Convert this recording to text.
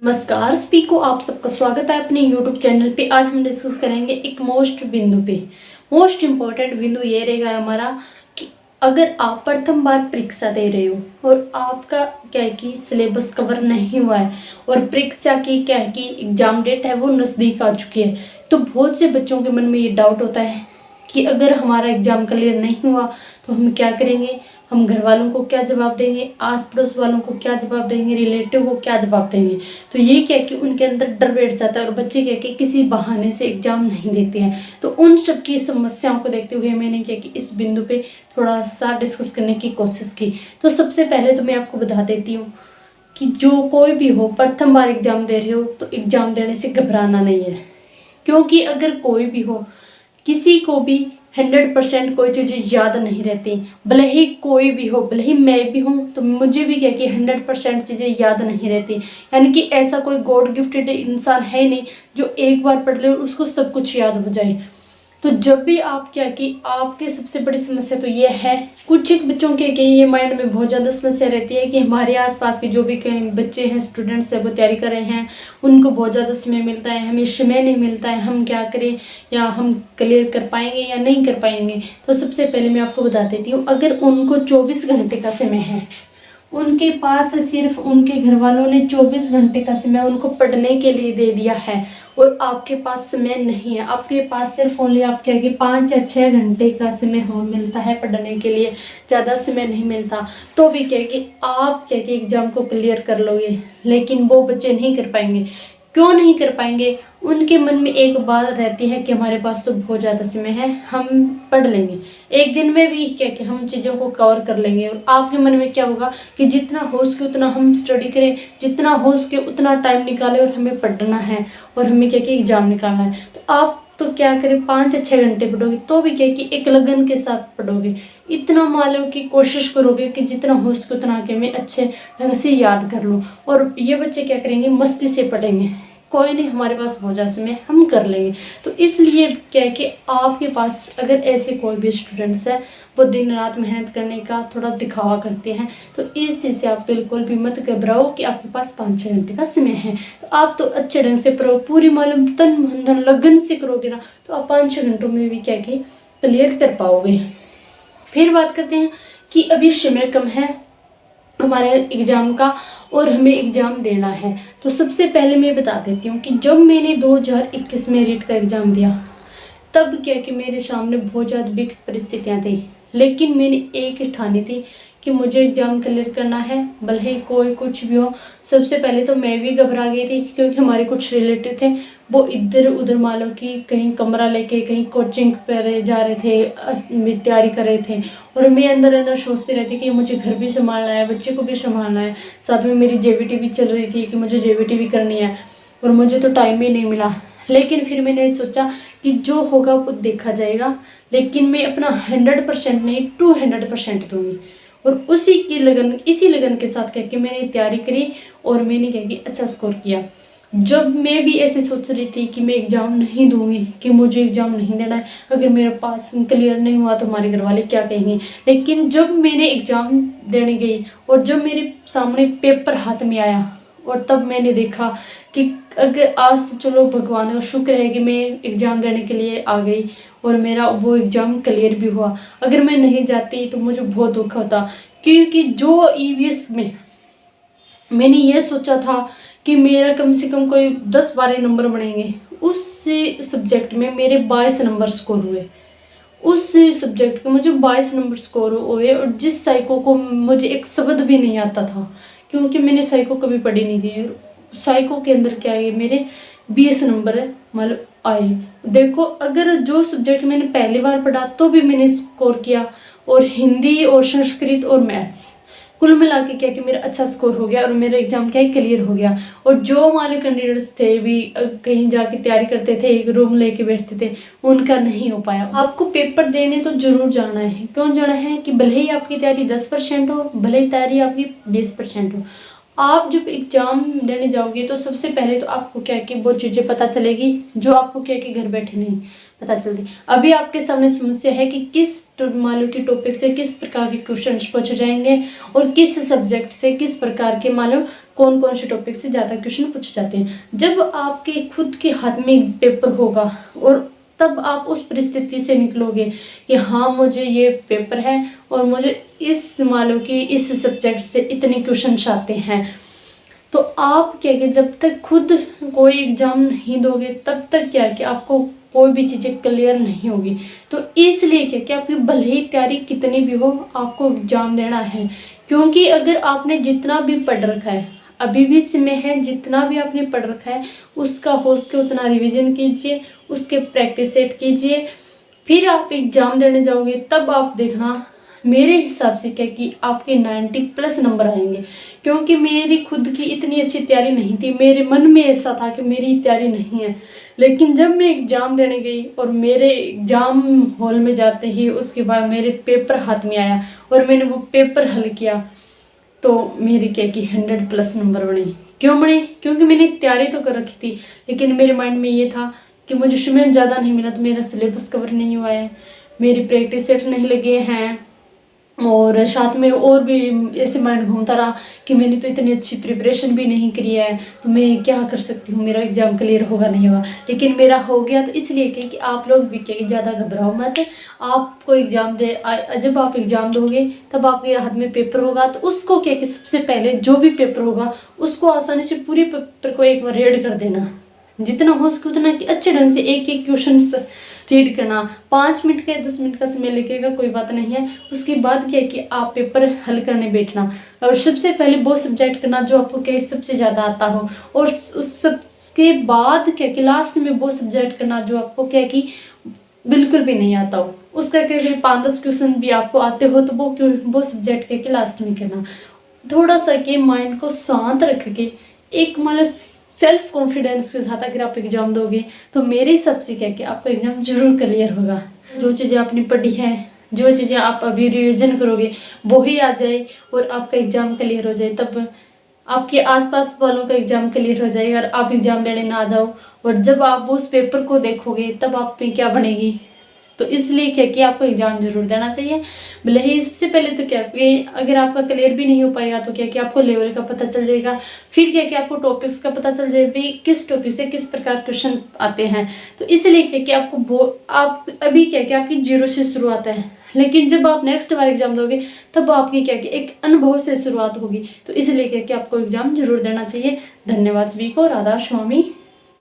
नमस्कार सभी को, आप सबका स्वागत है अपने YouTube चैनल पे। आज हम डिस्कस करेंगे एक मोस्ट इम्पॉर्टेंट बिंदु ये रहेगा हमारा कि अगर आप प्रथम बार परीक्षा दे रहे हो और आपका क्या है कि सिलेबस कवर नहीं हुआ है और परीक्षा की क्या है कि एग्जाम डेट है वो नज़दीक आ चुकी है, तो बहुत से बच्चों के मन में ये डाउट होता है कि अगर हमारा एग्ज़ाम क्लियर नहीं हुआ तो हम क्या करेंगे, हम घर वालों को क्या जवाब देंगे, आस पड़ोस वालों को क्या जवाब देंगे, रिलेटिव को क्या जवाब देंगे। तो ये क्या कि उनके अंदर डर बैठ जाता है और बच्चे क्या कि किसी बहाने से एग्ज़ाम नहीं देते हैं। तो उन सब की समस्याओं को देखते हुए मैंने क्या कि इस बिंदु पे थोड़ा सा डिस्कस करने की कोशिश की। तो सबसे पहले तो मैं आपको बता देती हूँ कि जो कोई भी हो, प्रथम बार एग्ज़ाम दे रहे हो तो एग्ज़ाम देने से घबराना नहीं है, क्योंकि अगर कोई भी हो, किसी को भी 100% कोई चीज़ें याद नहीं रहती। भले ही कोई भी हो, भले ही मैं भी हूँ, तो मुझे भी क्या कि 100% चीज़ें याद नहीं रहती। यानी कि ऐसा कोई गॉड गिफ्टेड इंसान है नहीं जो एक बार पढ़ ले और उसको सब कुछ याद हो जाए। तो जब भी आप क्या कि आपके सबसे बड़ी समस्या तो ये है, कुछ एक बच्चों के ये माइंड में बहुत ज़्यादा समस्या रहती है कि हमारे आसपास के जो भी बच्चे हैं, स्टूडेंट्स हैं, वो तैयारी कर रहे हैं, उनको बहुत ज़्यादा समय मिलता है, हमें समय नहीं मिलता है, हम क्या करें, या हम क्लियर कर पाएंगे या नहीं कर पाएंगे। तो सबसे पहले मैं आपको बता देती हूँ, अगर उनको 24 घंटे का समय है, उनके पास सिर्फ उनके घर वालों ने 24 घंटे का समय उनको पढ़ने के लिए दे दिया है और आपके पास समय नहीं है, आपके पास सिर्फ ओनली आप क्या कि 5 या 6 घंटे का समय हो मिलता है पढ़ने के लिए, ज़्यादा समय नहीं मिलता, तो भी क्या कि आप क्या कि एग्ज़ाम को क्लियर कर लोगे। लेकिन वो बच्चे नहीं कर पाएंगे। क्यों नहीं कर पाएंगे? उनके मन में एक बात रहती है कि हमारे पास तो बहुत ज़्यादा समय है, हम पढ़ लेंगे, एक दिन में भी क्या कि हम चीज़ों को कवर कर लेंगे। और आपके मन में क्या होगा कि जितना हो सके उतना हम स्टडी करें, जितना हो सके उतना टाइम निकालें और हमें पढ़ना है और हमें क्या कि एग्ज़ाम निकालना है। तो आप तो क्या करें, 5 या 6 घंटे पढ़ोगे तो भी क्या कि एक लगन के साथ पढ़ोगे, इतना मान लो कि कोशिश करोगे कि जितना हो सके उतना के मैं अच्छे ढंग से याद कर लूँ। और ये बच्चे क्या करेंगे, मस्ती से पढ़ेंगे, कोई नहीं हमारे पास बहुत ज़्यादा समय, हम कर लेंगे। तो इसलिए क्या है कि आपके पास अगर ऐसे कोई भी स्टूडेंट्स है वो दिन रात मेहनत करने का थोड़ा दिखावा करते हैं, तो इस चीज़ से आप बिल्कुल भी मत घबराओ कि आपके पास 5-6 घंटे का समय है। तो आप तो अच्छे ढंग से पढ़ो, पूरी मालूम तन मन धन लगन से करोगे ना, तो आप 5-6 घंटों में भी क्या कि क्लियर कर पाओगे। फिर बात करते हैं कि अभी समय कम है हमारे एग्ज़ाम का और हमें एग्ज़ाम देना है। तो सबसे पहले मैं बता देती हूँ कि जब मैंने 2021 में रीट का एग्ज़ाम दिया, तब क्या कि मेरे सामने बहुत ज़्यादा विकट परिस्थितियाँ थी, लेकिन मैंने एक ही ठानी थी कि मुझे एग्ज़ाम क्लियर करना है, भले ही कोई कुछ भी हो। सबसे पहले तो मैं भी घबरा गई थी, क्योंकि हमारे कुछ रिलेटिव थे वो इधर उधर मानो कि कहीं कमरा लेके कहीं कोचिंग पर जा रहे थे, तैयारी कर रहे थे, और मैं अंदर अंदर सोचती रहती कि मुझे घर भी संभालना है, बच्चे को भी संभालना है, साथ में मेरी जेबीटी भी चल रही थी कि मुझे जेबीटी भी करनी है, और मुझे तो टाइम भी नहीं मिला। लेकिन फिर मैंने सोचा कि जो होगा वो देखा जाएगा, लेकिन मैं अपना 100% नहीं 200% दूंगी। और इसी लगन के साथ कह के मैंने तैयारी करी और मैंने क्या कि अच्छा स्कोर किया। जब मैं भी ऐसे सोच रही थी कि मैं एग्ज़ाम नहीं दूंगी, कि मुझे एग्ज़ाम नहीं देना है, अगर मेरा पास क्लियर नहीं हुआ तो हमारे घर वाले क्या कहेंगे। लेकिन जब मैंने एग्ज़ाम देने गई और जब मेरे सामने पेपर हाथ में आया, और तब मैंने देखा कि अगर आज तो चलो भगवान का शुक्र है कि मैं एग्ज़ाम देने के लिए आ गई और मेरा वो एग्ज़ाम क्लियर भी हुआ। अगर मैं नहीं जाती तो मुझे बहुत दुख होता, क्योंकि जो ईवीएस में मैंने ये सोचा था कि मेरा कम से कम कोई 10-12 नंबर बनेंगे, उस सब्जेक्ट में मेरे 22 नंबर स्कोर हुए। उस सब्जेक्ट के मुझे 22 नंबर स्कोर हुए, और जिस साइको को मुझे एक शब्द भी नहीं आता था, क्योंकि मैंने साइको कभी पढ़ी नहीं थी। साइको के अंदर क्या है, मेरे 20 नंबर मतलब आए। देखो, अगर जो सब्जेक्ट मैंने पहली बार पढ़ा तो भी मैंने स्कोर किया, और हिंदी और संस्कृत और मैथ्स कुल मिला के क्या कि मेरा अच्छा स्कोर हो गया और मेरा एग्जाम क्या है क्लियर हो गया। और जो हमारे कैंडिडेट्स थे भी कहीं जाके तैयारी करते थे, एक रूम लेके बैठते थे, उनका नहीं हो पाया। आपको पेपर देने तो जरूर जाना है। क्यों जाना है? कि भले ही आपकी तैयारी 10% हो, भले ही तैयारी आपकी 20% हो, आप जब एग्ज़ाम देने जाओगे तो सबसे पहले तो आपको क्या कि वो चीज़ें पता चलेगी जो आपको क्या कि घर बैठे नहीं पता चलती। अभी आपके सामने समस्या है कि किस मान लो कि टॉपिक से किस प्रकार के क्वेश्चन पूछे जाएंगे और किस सब्जेक्ट से किस प्रकार के मान लो कौन कौन से टॉपिक से ज़्यादा क्वेश्चन पूछे जाते हैं। जब आपके खुद के हाथ में पेपर होगा और तब आप उस परिस्थिति से निकलोगे कि हाँ मुझे ये पेपर है और मुझे इस मानो कि इस सब्जेक्ट से इतने क्वेश्चन आते हैं, तो आप क्या कि जब तक खुद कोई एग्ज़ाम नहीं दोगे तब तक क्या कि आपको कोई भी चीज़ें क्लियर नहीं होगी। तो इसलिए क्या कि आपकी भले ही तैयारी कितनी भी हो, आपको एग्ज़ाम देना है। क्योंकि अगर आपने जितना भी पढ़ रखा है, अभी भी समय है, जितना भी आपने पढ़ रखा है उसका हो सके उतना रिवीजन कीजिए, उसके प्रैक्टिस सेट कीजिए, फिर आप एग्ज़ाम देने जाओगे तब आप देखना मेरे हिसाब से क्या कि आपके 90+ नंबर आएंगे। क्योंकि मेरी खुद की इतनी अच्छी तैयारी नहीं थी, मेरे मन में ऐसा था कि मेरी तैयारी नहीं है, लेकिन जब मैं एग्ज़ाम देने गई और मेरे एग्ज़ाम हॉल में जाते ही उसके बाद मेरे पेपर हाथ में आया और मैंने वो पेपर हल किया, तो मेरी क्या कि 100+ नंबर बने। क्यों बने? क्योंकि मैंने तैयारी तो कर रखी थी, लेकिन मेरे माइंड में ये था कि मुझे समय ज़्यादा नहीं मिला, तो मेरा सिलेबस कवर नहीं हुआ है, मेरी प्रैक्टिस सेट नहीं लगे हैं, और साथ में और भी ऐसे माइंड घूमता रहा कि मैंने तो इतनी अच्छी प्रिपरेशन भी नहीं करी है, तो मैं क्या कर सकती हूँ, मेरा एग्ज़ाम क्लियर होगा नहीं होगा। लेकिन मेरा हो गया। तो इसलिए कि आप लोग भी क्या ज़्यादा घबराओ मत। आपको एग्ज़ाम जब आप एग्ज़ाम दोगे तब आपके हाथ में पेपर होगा, तो उसको क्या कि सबसे पहले जो भी पेपर होगा उसको आसानी से पूरे पेपर को एक बार रीड कर देना, जितना हो सके उतना कि अच्छे ढंग से एक एक क्वेश्चन रीड करना। 5 मिनट का या 10 मिनट का समय लगेगा, कोई बात नहीं है। उसके बाद क्या कि आप पेपर हल करने बैठना, और सबसे पहले वो सब्जेक्ट करना जो आपको क्या सबसे ज़्यादा आता हो, और उस सबके बाद क्या कि लास्ट में वो सब्जेक्ट करना जो आपको क्या कि बिल्कुल भी नहीं आता हो। उसका क्या कि 5-10 क्वेश्चन भी आपको आते हो तो वो सब्जेक्ट क्या कि लास्ट में करना। थोड़ा सा कि माइंड को शांत रख के एक मतलब सेल्फ कॉन्फिडेंस के साथ अगर आप एग्ज़ाम दोगे तो मेरे हिसाब से क्या कि आपका एग्ज़ाम जरूर क्लियर होगा। जो चीज़ें आपने पढ़ी है, जो चीज़ें आप अभी रिवीजन करोगे वही आ जाए और आपका एग्ज़ाम क्लियर हो जाए, तब आपके आसपास वालों का एग्ज़ाम क्लियर हो जाए और आप एग्ज़ाम देने ना जाओ, और जब आप उस पेपर को देखोगे तब आप में क्या बनेगी। तो इसलिए क्या कि आपको एग्ज़ाम जरूर देना चाहिए। भले ही सबसे पहले तो क्या कि अगर आपका क्लियर भी नहीं हो पाएगा तो क्या कि आपको लेवल का पता चल जाएगा, फिर क्या कि आपको टॉपिक्स का पता चल जाएगा भी किस टॉपिक से किस प्रकार क्वेश्चन आते हैं। तो इसलिए क्या कि आपको आप अभी क्या कि आपकी 0 से शुरुआत है, लेकिन जब आप नेक्स्ट बार एग्जाम दोगे तब आपकी क्या कि एक अनुभव से शुरुआत होगी। तो इसलिए क्या कि आपको एग्ज़ाम जरूर देना चाहिए। धन्यवाद सभी को। राधा स्वामी।